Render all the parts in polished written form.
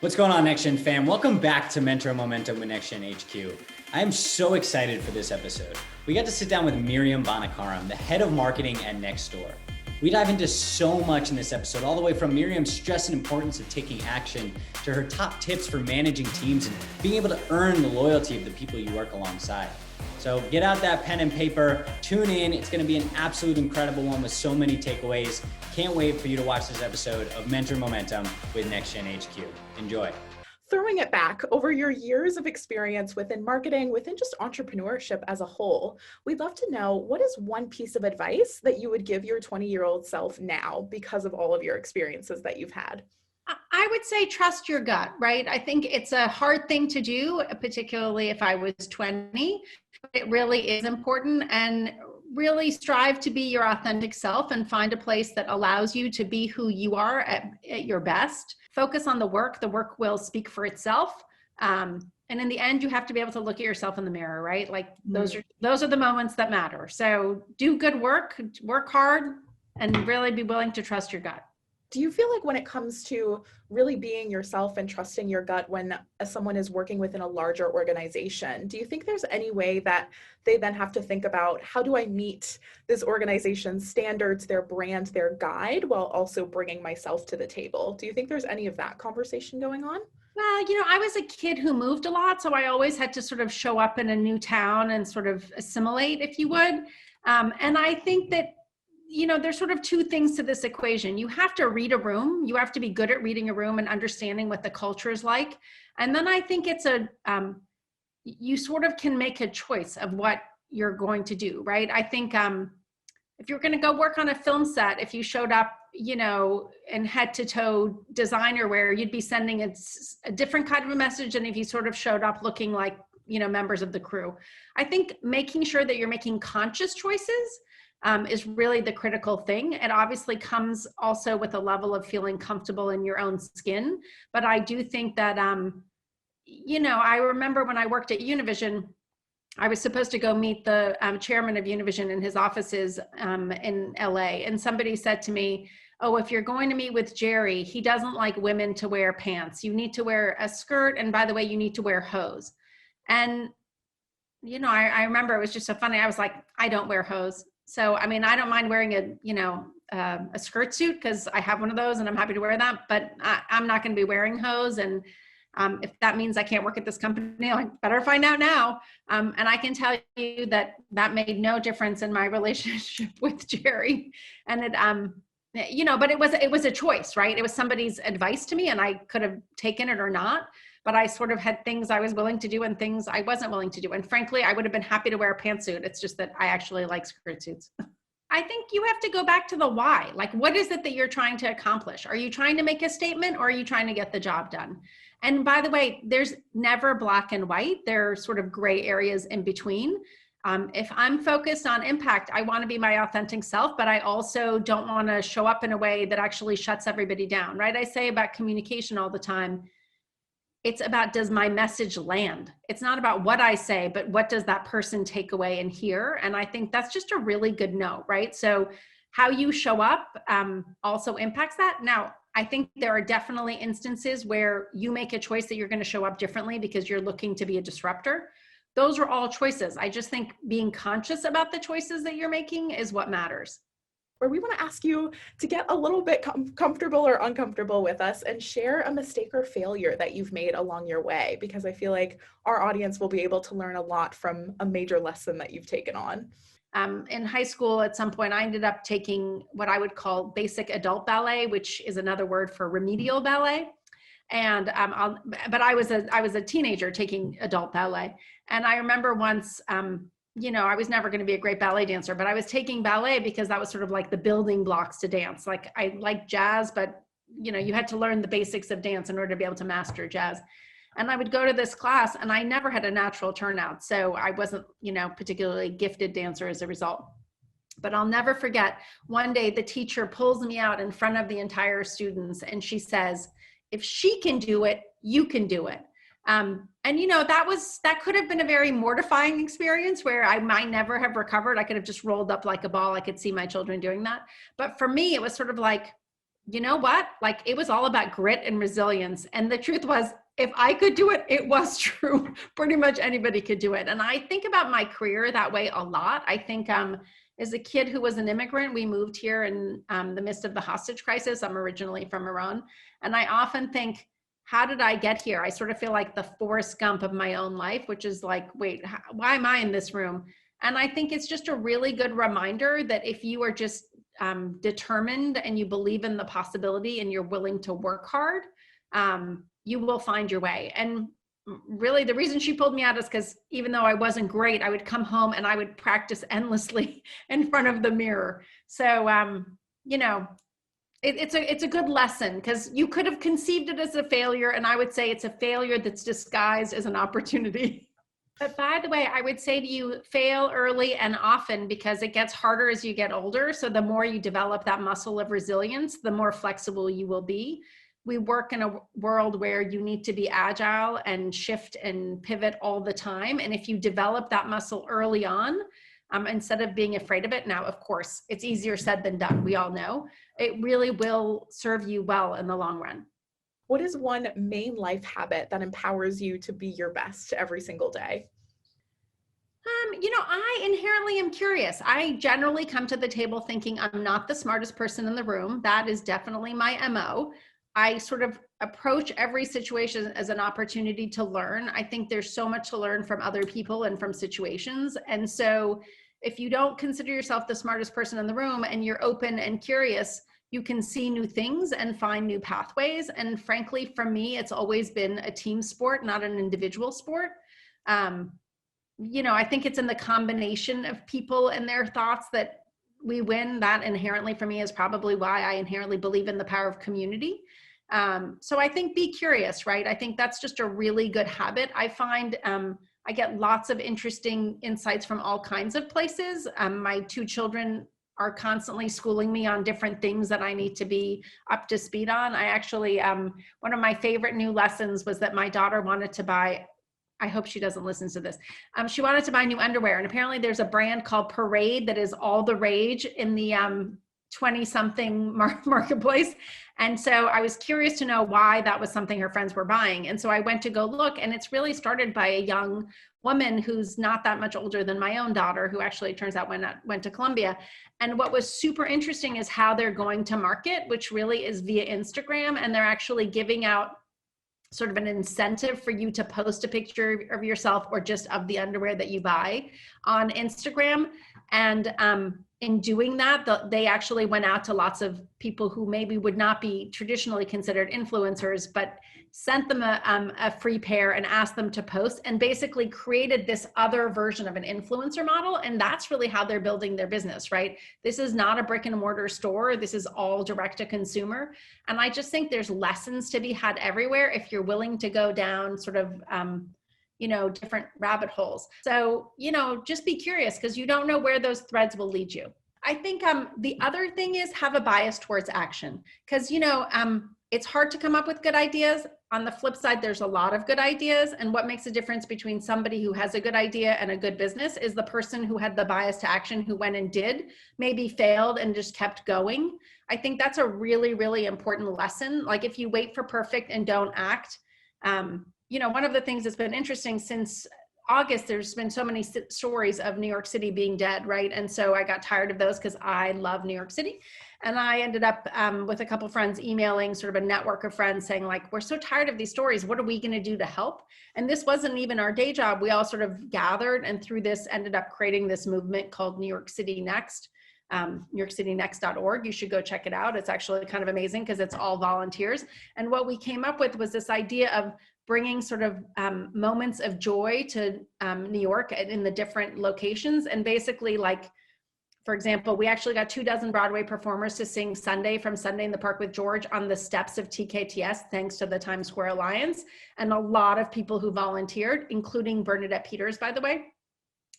What's going on, Next Gen fam? Welcome back to Mentor Momentum with Next Gen HQ. I am so excited for this episode. We got to sit down with Maryam Banikarim, the head of marketing at Nextdoor. We dive into so much in this episode, all the way from Maryam's stress and importance of taking action to her top tips for managing teams and being able to earn the loyalty of the people you work alongside. So get out that pen and paper, tune in. It's going to be an absolute incredible one with so many takeaways. Can't wait for you to watch this episode of Mentor Momentum with Next Gen HQ. Enjoy. Throwing it back over your years of experience within marketing, within just entrepreneurship as a whole, we'd love to know, what is one piece of advice that you would give your 20-year-old self now because of all of your experiences that you've had? I would say trust your gut, right? I think it's a hard thing to do, particularly if I was 20. It really is important, and really strive to be your authentic self and find a place that allows you to be who you are at your best. Focus on the work will speak for itself. And in the end, you have to be able to look at yourself in the mirror, right? Like those are the moments that matter. So do good work hard, and really be willing to trust your gut. Do you feel like when it comes to really being yourself and trusting your gut when someone is working within a larger organization, do you think there's any way that they then have to think about, how do I meet this organization's standards, their brand, their guide, while also bringing myself to the table? Do you think there's any of that conversation going on? Well, I was a kid who moved a lot, so I always had to sort of show up in a new town and sort of assimilate, if you would. And I think that there's sort of two things to this equation. You have to read a room. You have to be good at reading a room and understanding what the culture is like. And then I think it's you sort of can make a choice of what you're going to do, right? I think if you're going to go work on a film set, if you showed up, in head to toe designer wear, you'd be sending a different kind of a message than if you sort of showed up looking like, members of the crew. I think making sure that you're making conscious choices is really the critical thing. It obviously comes also with a level of feeling comfortable in your own skin. But I do think that, I remember when I worked at Univision, I was supposed to go meet the chairman of Univision in his offices in LA. And somebody said to me, "Oh, if you're going to meet with Jerry, he doesn't like women to wear pants. You need to wear a skirt. And by the way, you need to wear hose." And, I remember it was just so funny. I was like, I don't wear hose. So, I don't mind wearing a skirt suit because I have one of those and I'm happy to wear that, but I'm not going to be wearing hose. And if that means I can't work at this company, I better find out now. And I can tell you that made no difference in my relationship with Jerry. And it, but it was a choice, right? It was somebody's advice to me, and I could have taken it or not. But I sort of had things I was willing to do and things I wasn't willing to do. And frankly, I would have been happy to wear a pantsuit. It's just that I actually like skirt suits. I think you have to go back to the why. Like, what is it that you're trying to accomplish? Are you trying to make a statement, or are you trying to get the job done? And by the way, there's never black and white. There are sort of gray areas in between. If I'm focused on impact, I want to be my authentic self, but I also don't want to show up in a way that actually shuts everybody down, right? I say about communication all the time, it's about, does my message land? It's not about what I say, but what does that person take away and hear? And I think that's just a really good note, right? So how you show up also impacts that. Now, I think there are definitely instances where you make a choice that you're going to show up differently because you're looking to be a disruptor. Those are all choices. I just think being conscious about the choices that you're making is what matters. Where we want to ask you to get a little bit comfortable or uncomfortable with us and share a mistake or failure that you've made along your way, because I feel like our audience will be able to learn a lot from a major lesson that you've taken on. In high school, at some point, I ended up taking what I would call basic adult ballet, which is another word for remedial ballet. And but I was a teenager taking adult ballet, and I remember once. I was never going to be a great ballet dancer, but I was taking ballet because that was sort of like the building blocks to dance. Like, I like jazz, but you had to learn the basics of dance in order to be able to master jazz. And I would go to this class, and I never had a natural turnout. So I wasn't, particularly gifted dancer as a result. But I'll never forget, one day the teacher pulls me out in front of the entire students, and she says, "If she can do it, you can do it." That could have been a very mortifying experience where I might never have recovered. I could have just rolled up like a ball. I could see my children doing that. But for me, it was sort of like, you know what? Like, it was all about grit and resilience. And the truth was, if I could do it, it was true. Pretty much anybody could do it. And I think about my career that way a lot. I think as a kid who was an immigrant, we moved here in the midst of the hostage crisis. I'm originally from Iran. And I often think, how did I get here? I sort of feel like the Forrest Gump of my own life, which is like, wait, why am I in this room? And I think it's just a really good reminder that if you are just determined and you believe in the possibility and you're willing to work hard, you will find your way. And really the reason she pulled me out is because even though I wasn't great, I would come home and I would practice endlessly in front of the mirror. So, you know, it's a good lesson, because you could have conceived it as a failure. And I would say it's a failure that's disguised as an opportunity. But by the way, I would say to you, fail early and often, because it gets harder as you get older. So the more you develop that muscle of resilience, the more flexible you will be. We work in a world where you need to be agile and shift and pivot all the time. And if you develop that muscle early on, instead of being afraid of it, now, of course, it's easier said than done. We all know it really will serve you well in the long run. What is one main life habit that empowers you to be your best every single day? You know, I inherently am curious. I generally come to the table thinking I'm not the smartest person in the room. That is definitely my MO. I sort of approach every situation as an opportunity to learn. I think there's so much to learn from other people and from situations. And so if you don't consider yourself the smartest person in the room and you're open and curious, you can see new things and find new pathways. And frankly, for me, it's always been a team sport, not an individual sport. You know, I think it's in the combination of people and their thoughts that we win. That inherently for me is probably why I inherently believe in the power of community. So I think be curious, right? I think that's just a really good habit. I find I get lots of interesting insights from all kinds of places. My two children are constantly schooling me on different things that I need to be up to speed on. I actually, one of my favorite new lessons was that my daughter wanted to buy, I hope she doesn't listen to this. She wanted to buy new underwear. And apparently there's a brand called Parade that is all the rage in the 20-something marketplace. And so I was curious to know why that was something her friends were buying. And so I went to go look, and it's really started by a young woman who's not that much older than my own daughter, who actually turns out went to Columbia. And what was super interesting is how they're going to market, which really is via Instagram. And they're actually giving out sort of an incentive for you to post a picture of yourself or just of the underwear that you buy on Instagram. And in doing that, they actually went out to lots of people who maybe would not be traditionally considered influencers, but sent them a free pair and asked them to post, and basically created this other version of an influencer model. And that's really how they're building their business, right? This is not a brick and mortar store. This is all direct to consumer. And I just think there's lessons to be had everywhere if you're willing to go down sort of, you know, different rabbit holes. So, you know, just be curious, because you don't know where those threads will lead you. I think the other thing is have a bias towards action, because, you know, it's hard to come up with good ideas. On the flip side, there's a lot of good ideas. And what makes a difference between somebody who has a good idea and a good business is the person who had the bias to action, who went and did, maybe failed and just kept going. I think that's a really, really important lesson. Like, if you wait for perfect and don't act, you know, one of the things that's been interesting since August, there's been so many stories of New York City being dead, right? And so I got tired of those because I love New York City. And I ended up with a couple friends emailing sort of a network of friends saying, like, we're so tired of these stories. What are we going to do to help? And this wasn't even our day job. We all sort of gathered, and through this ended up creating this movement called New York City Next, NewYorkCityNext.org. You should go check it out. It's actually kind of amazing because it's all volunteers. And what we came up with was this idea of bringing sort of moments of joy to New York in the different locations. And basically, like, for example, we actually got 24 Broadway performers to sing Sunday from Sunday in the Park with George on the steps of TKTS, thanks to the Times Square Alliance, and a lot of people who volunteered, including Bernadette Peters, by the way.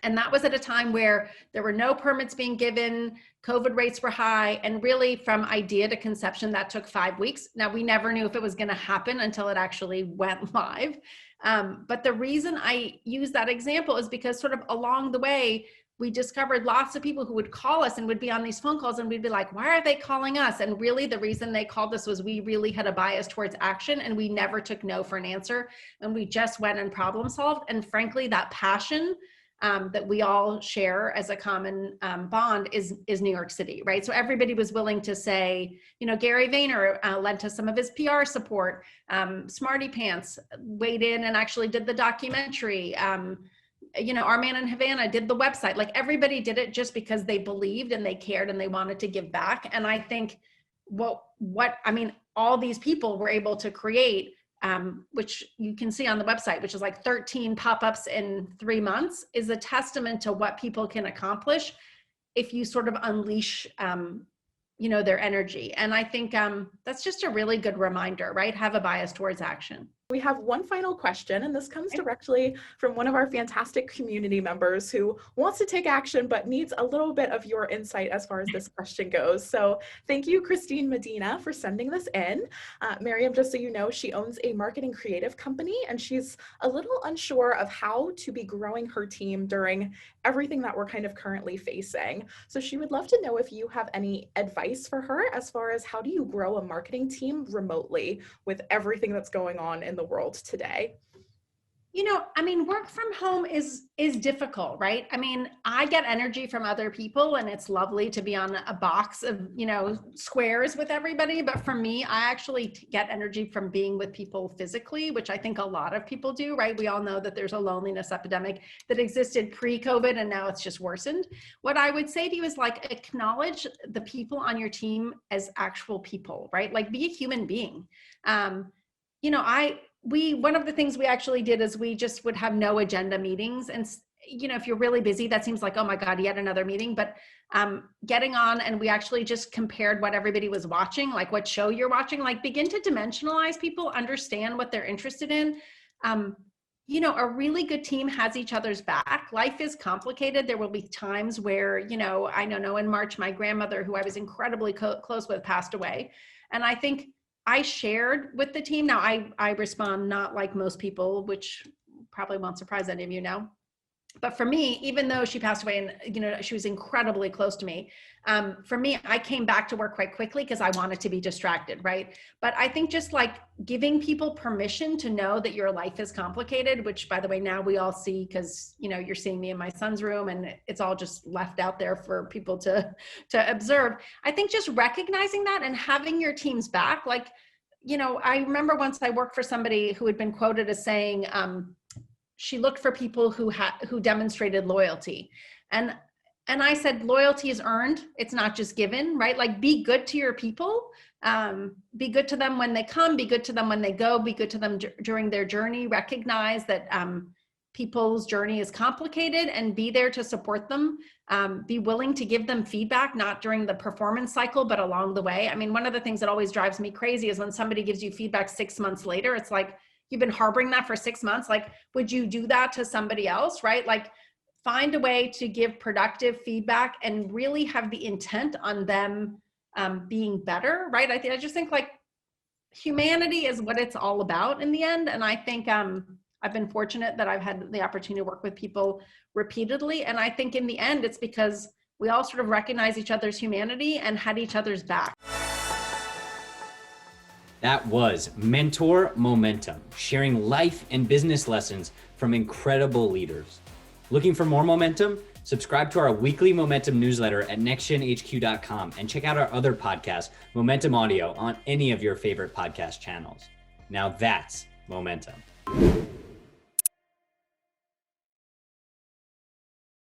And that was at a time where there were no permits being given, COVID rates were high, and really from idea to conception, that took 5 weeks. Now, we never knew if it was going to happen until it actually went live. But the reason I use that example is because sort of along the way, we discovered lots of people who would call us and would be on these phone calls, and we'd be like, why are they calling us? And really the reason they called us was we really had a bias towards action, and we never took no for an answer. And we just went and problem solved. And frankly, that passion that we all share as a common bond is New York City, right? So everybody was willing to say, Gary Vayner lent us some of his PR support. Smarty Pants weighed in and actually did the documentary. Our man in Havana did the website. Like, everybody did it just because they believed and they cared and they wanted to give back. And I think all these people were able to create, which you can see on the website, which is like 13 pop-ups in 3 months, is a testament to what people can accomplish if you sort of unleash, their energy. And I think that's just a really good reminder, right? Have a bias towards action. We have one final question, and this comes directly from one of our fantastic community members who wants to take action but needs a little bit of your insight as far as this question goes. So thank you, Christine Medina, for sending this in. Maryam, just so you know, she owns a marketing creative company, and she's a little unsure of how to be growing her team during everything that we're kind of currently facing. So she would love to know if you have any advice for her as far as how do you grow a marketing team remotely with everything that's going on in the world today. Work from home is difficult, right? I get energy from other people, and it's lovely to be on a box of, squares with everybody. But for me, I actually get energy from being with people physically, which I think a lot of people do, right? We all know that there's a loneliness epidemic that existed pre-COVID, and now it's just worsened. What I would say to you is, like, acknowledge the people on your team as actual people, right? Like, be a human being. One of the things we actually did is we just would have no agenda meetings. And, if you're really busy, that seems like, oh my God, yet another meeting. But getting on, and we actually just compared what everybody was watching, like what show you're watching, like begin to dimensionalize people, understand what they're interested in. A really good team has each other's back. Life is complicated. There will be times where, I know in March, my grandmother, who I was incredibly close with, passed away. And I think I shared with the team. Now I respond not like most people, which probably won't surprise any of you now. But for me, even though she passed away and, she was incredibly close to me, for me, I came back to work quite quickly because I wanted to be distracted, right? But I think just like giving people permission to know that your life is complicated, which, by the way, now we all see because, you're seeing me in my son's room and it's all just left out there for people to observe. I think just recognizing that and having your teams back, like, I remember once I worked for somebody who had been quoted as saying, she looked for people who demonstrated loyalty. And I said, loyalty is earned. It's not just given, right? Like, be good to your people. Be good to them when they come, be good to them when they go, be good to them during their journey. Recognize that people's journey is complicated, and be there to support them. Be willing to give them feedback, not during the performance cycle, but along the way. One of the things that always drives me crazy is when somebody gives you feedback 6 months later. It's like, you've been harboring that for 6 months. Like, would you do that to somebody else, right? Like, find a way to give productive feedback and really have the intent on them being better, right? I just think, like, humanity is what it's all about in the end. And I think I've been fortunate that I've had the opportunity to work with people repeatedly. And I think in the end, it's because we all sort of recognize each other's humanity and had each other's back. That was Mentor Momentum, sharing life and business lessons from incredible leaders. Looking for more momentum? Subscribe to our weekly Momentum newsletter at nextgenhq.com and check out our other podcast, Momentum Audio, on any of your favorite podcast channels. Now that's momentum.